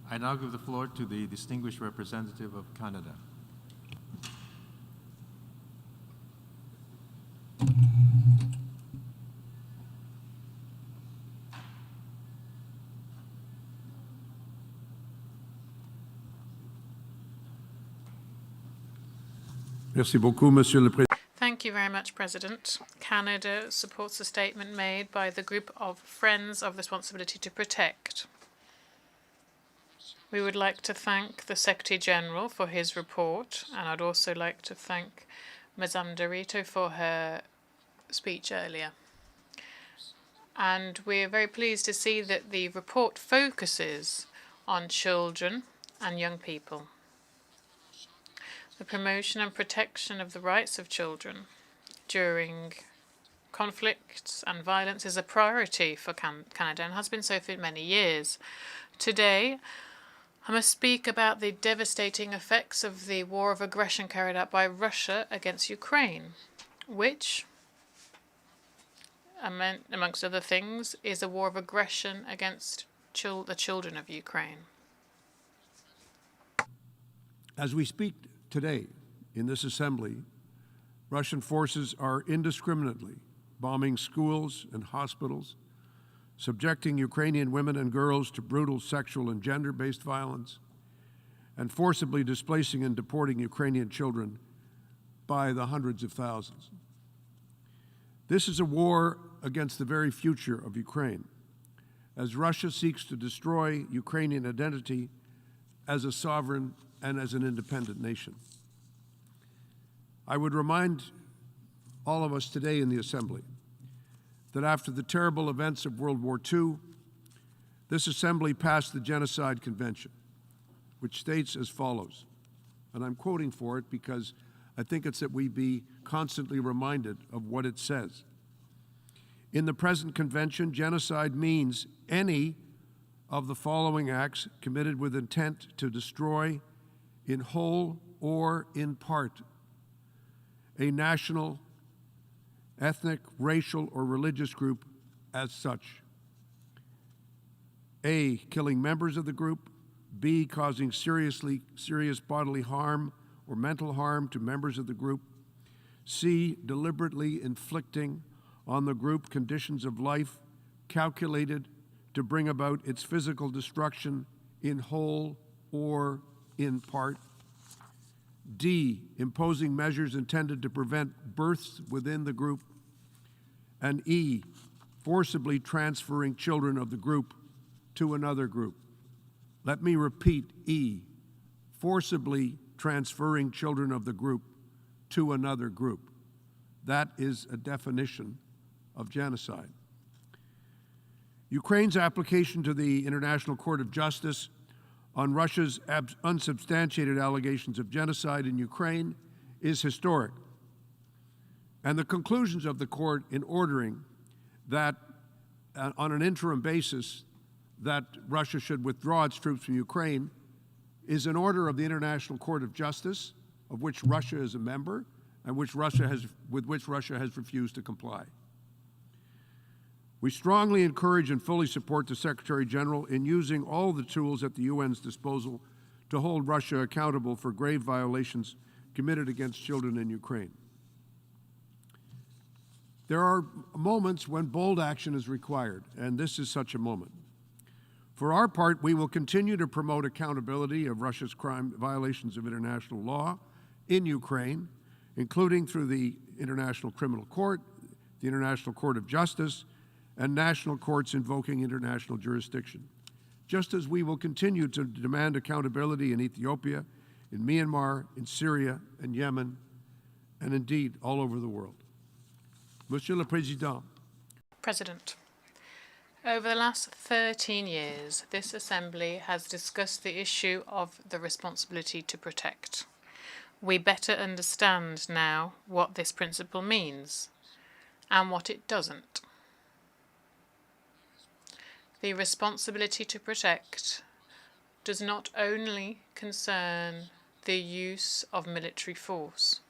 I now give the floor to the distinguished representative of Canada. Merci beaucoup, Monsieur le Président. Thank you very much, President. Canada supports the statement made by the group of Friends of Responsibility to Protect. We would like to thank the Secretary General for his report, and I'd also like to thank Madame Dorito for her speech earlier. And we're very pleased to see that the report focuses on children and young people. The promotion and protection of the rights of children during conflicts and violence is a priority for Canada and has been so for many years. Today, I must speak about the devastating effects of the war of aggression carried out by Russia against Ukraine, which, amongst other things, is a war of aggression against the children of Ukraine. As we speak today in this assembly, Russian forces are indiscriminately bombing schools and hospitals, subjecting Ukrainian women and girls to brutal sexual and gender-based violence, and forcibly displacing and deporting Ukrainian children by the hundreds of thousands. This is a war against the very future of Ukraine, as Russia seeks to destroy Ukrainian identity as a sovereign and as an independent nation. I would remind all of us today in the Assembly that after the terrible events of World War II, this Assembly passed the Genocide Convention, which states as follows, and I'm quoting for it because I think it's that we be constantly reminded of what it says. In the present convention, genocide means any of the following acts committed with intent to destroy in whole or in part a national, ethnic, racial, or religious group as such. A, killing members of the group. B, causing serious bodily harm or mental harm to members of the group. C, deliberately inflicting on the group conditions of life calculated to bring about its physical destruction in whole or in part. D, imposing measures intended to prevent births within the group. And E, forcibly transferring children of the group to another group. Let me repeat E, forcibly transferring children of the group to another group. That is a definition of genocide. Ukraine's application to the International Court of Justice on Russia's unsubstantiated allegations of genocide in Ukraine is historic. And the conclusions of the court in ordering that on an interim basis that Russia should withdraw its troops from Ukraine is an order of the International Court of Justice, of which Russia is a member, and with which Russia has refused to comply. We strongly encourage and fully support the Secretary General in using all the tools at the UN's disposal to hold Russia accountable for grave violations committed against children in Ukraine. There are moments when bold action is required, and this is such a moment. For our part, we will continue to promote accountability of Russia's crime violations of international law in Ukraine, including through the International Criminal Court, the International Court of Justice, and national courts invoking international jurisdiction, just as we will continue to demand accountability in Ethiopia, in Myanmar, in Syria, and Yemen, and indeed all over the world. Monsieur le Président. President, over the last 13 years, this Assembly has discussed the issue of the responsibility to protect. We better understand now what this principle means and what it doesn't. The responsibility to protect does not only concern the use of military force.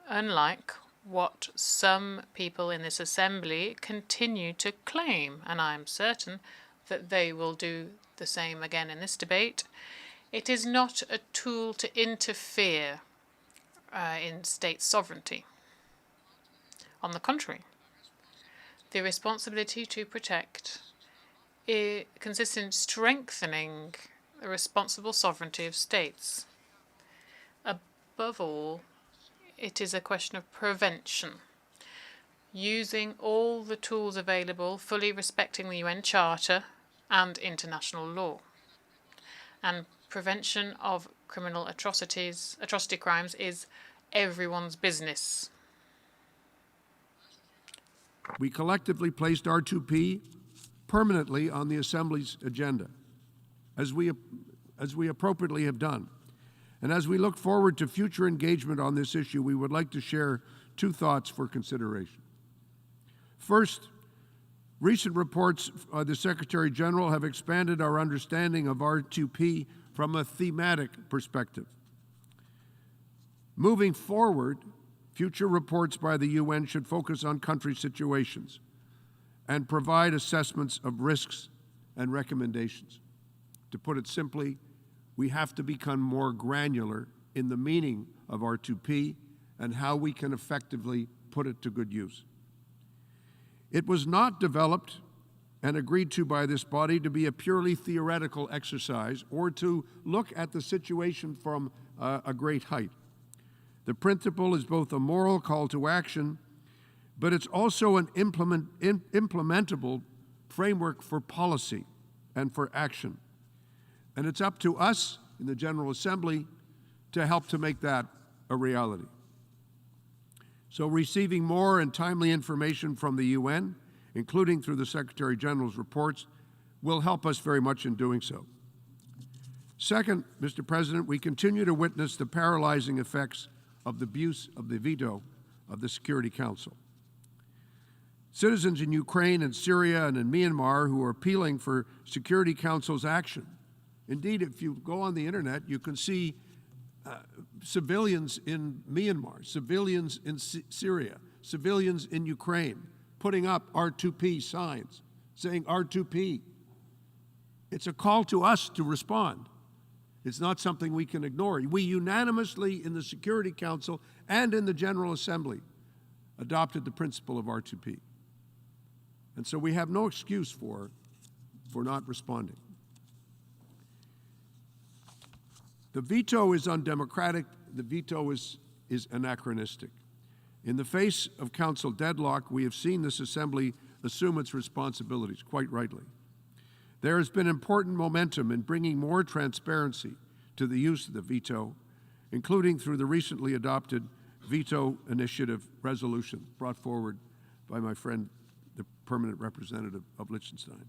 Unlike what some people in this Assembly continue to claim, and I am certain that they will do the same again in this debate. It is not a tool to interfere in state sovereignty. On the contrary, the responsibility to protect consists in strengthening the responsible sovereignty of states. Above all, it is a question of prevention, using all the tools available, fully respecting the UN Charter and international law. And prevention of criminal atrocity crimes is everyone's business. We collectively placed R2P permanently on the Assembly's agenda, as we appropriately have done. And as we look forward to future engagement on this issue, we would like to share two thoughts for consideration. First, recent reports by the Secretary General have expanded our understanding of R2P from a thematic perspective. Moving forward, future reports by the UN should focus on country situations and provide assessments of risks and recommendations. To put it simply, we have to become more granular in the meaning of R2P and how we can effectively put it to good use. It was not developed and agreed to by this body to be a purely theoretical exercise or to look at the situation from a great height. The principle is both a moral call to action, but it's also an implementable framework for policy and for action. And it's up to us in the General Assembly to help to make that a reality. So receiving more and timely information from the UN, including through the Secretary General's reports, will help us very much in doing so. Second, Mr. President, we continue to witness the paralyzing effects of the abuse of the veto of the Security Council. Citizens in Ukraine and Syria and in Myanmar who are appealing for Security Council's action. Indeed, if you go on the internet, you can see civilians in Myanmar, civilians in Syria, civilians in Ukraine putting up R2P signs saying R2P. It's a call to us to respond. It's not something we can ignore. We unanimously in the Security Council and in the General Assembly adopted the principle of R2P. And so we have no excuse for not responding. The veto is undemocratic. The veto is anachronistic. In the face of Council deadlock, we have seen this Assembly assume its responsibilities, quite rightly. There has been important momentum in bringing more transparency to the use of the veto, including through the recently adopted veto initiative resolution brought forward by my friend, the permanent representative of Liechtenstein.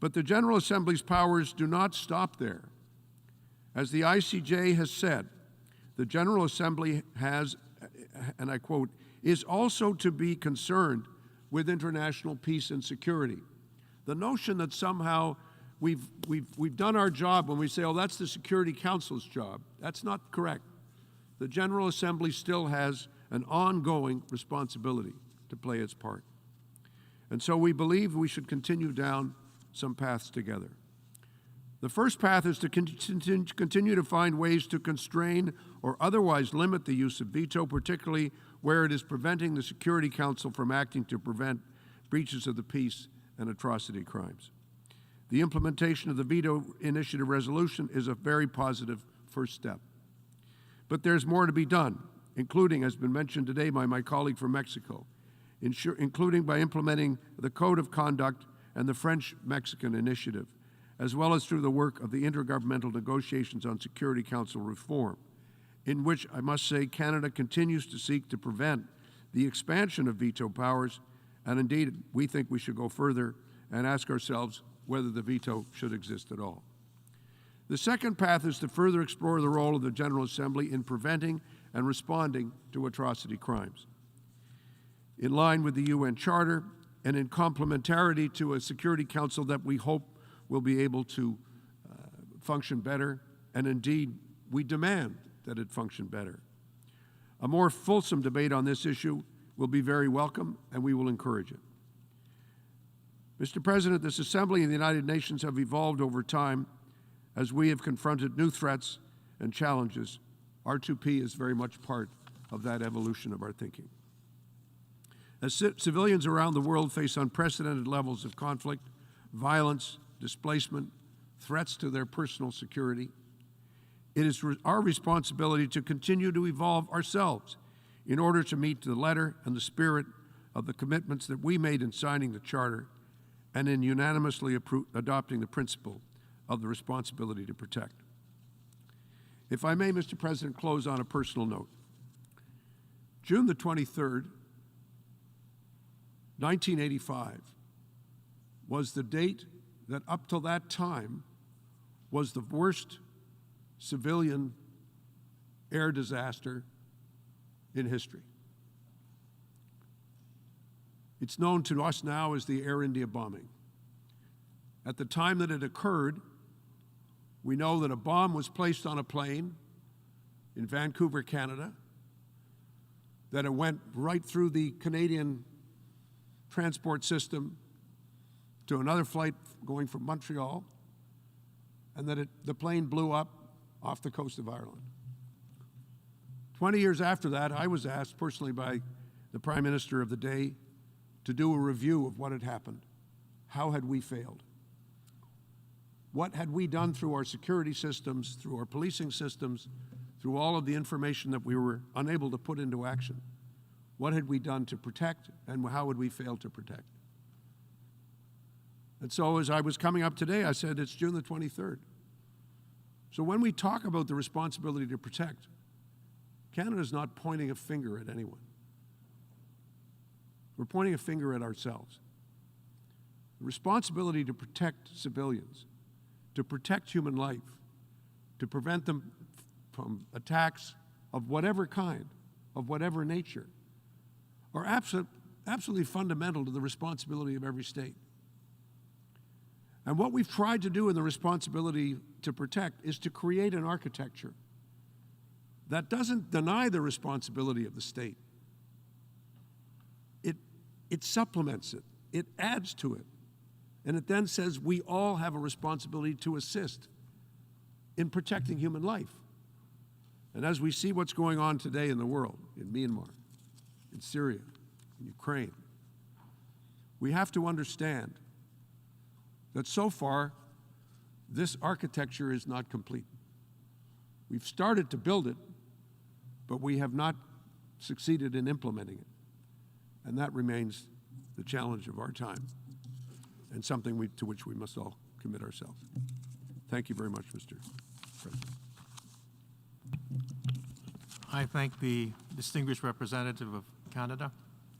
But the General Assembly's powers do not stop there. As the ICJ has said, the General Assembly has, and I quote, is also to be concerned with international peace and security. The notion that somehow we've done our job when we say, oh, that's the Security Council's job, that's not correct. The General Assembly still has an ongoing responsibility to play its part. And so we believe we should continue down some paths together. The first path is to continue to find ways to constrain or otherwise limit the use of veto, particularly where it is preventing the Security Council from acting to prevent breaches of the peace and atrocity crimes. The implementation of the veto initiative resolution is a very positive first step. But there's more to be done, including, as has been mentioned today by my colleague from Mexico, including by implementing the Code of Conduct and the French-Mexican Initiative, as well as through the work of the Intergovernmental Negotiations on Security Council Reform, in which I must say Canada continues to seek to prevent the expansion of veto powers, and indeed we think we should go further and ask ourselves whether the veto should exist at all. The second path is to further explore the role of the General Assembly in preventing and responding to atrocity crimes. In line with the UN Charter and in complementarity to a Security Council that we hope will be able to function better, and indeed we demand that it function better. A more fulsome debate on this issue will be very welcome, and we will encourage it. Mr. President, this Assembly and the United Nations have evolved over time as we have confronted new threats and challenges. R2P is very much part of that evolution of our thinking. As civilians around the world face unprecedented levels of conflict, violence, displacement, threats to their personal security, it is our responsibility to continue to evolve ourselves in order to meet the letter and the spirit of the commitments that we made in signing the Charter and in unanimously adopting the principle of the responsibility to protect. If I may, Mr. President, close on a personal note. June the 23rd, 1985, was the date that up till that time was the worst civilian air disaster in history. It's known to us now as the Air India bombing. At the time that it occurred, we know that a bomb was placed on a plane in Vancouver, Canada, that it went right through the Canadian transport system to another flight going from Montreal, and that the plane blew up off the coast of Ireland. 20 years after that, I was asked personally by the Prime Minister of the day to do a review of what had happened. How had we failed? What had we done through our security systems, through our policing systems, through all of the information that we were unable to put into action? What had we done to protect, and how would we fail to protect? And so as I was coming up today, I said, it's June the 23rd. So when we talk about the responsibility to protect, Canada's not pointing a finger at anyone. We're pointing a finger at ourselves. The responsibility to protect civilians, to protect human life, to prevent them from attacks of whatever kind, of whatever nature, are absolutely fundamental to the responsibility of every state. And what we've tried to do in the responsibility to protect is to create an architecture that doesn't deny the responsibility of the state. It supplements it, it adds to it, and it then says we all have a responsibility to assist in protecting human life. And as we see what's going on today in the world, in Myanmar, in Syria, in Ukraine, we have to understand that so far, this architecture is not complete. We've started to build it, but we have not succeeded in implementing it. And that remains the challenge of our time and something to which we must all commit ourselves. Thank you very much, Mr. President. I thank the distinguished representative of Canada.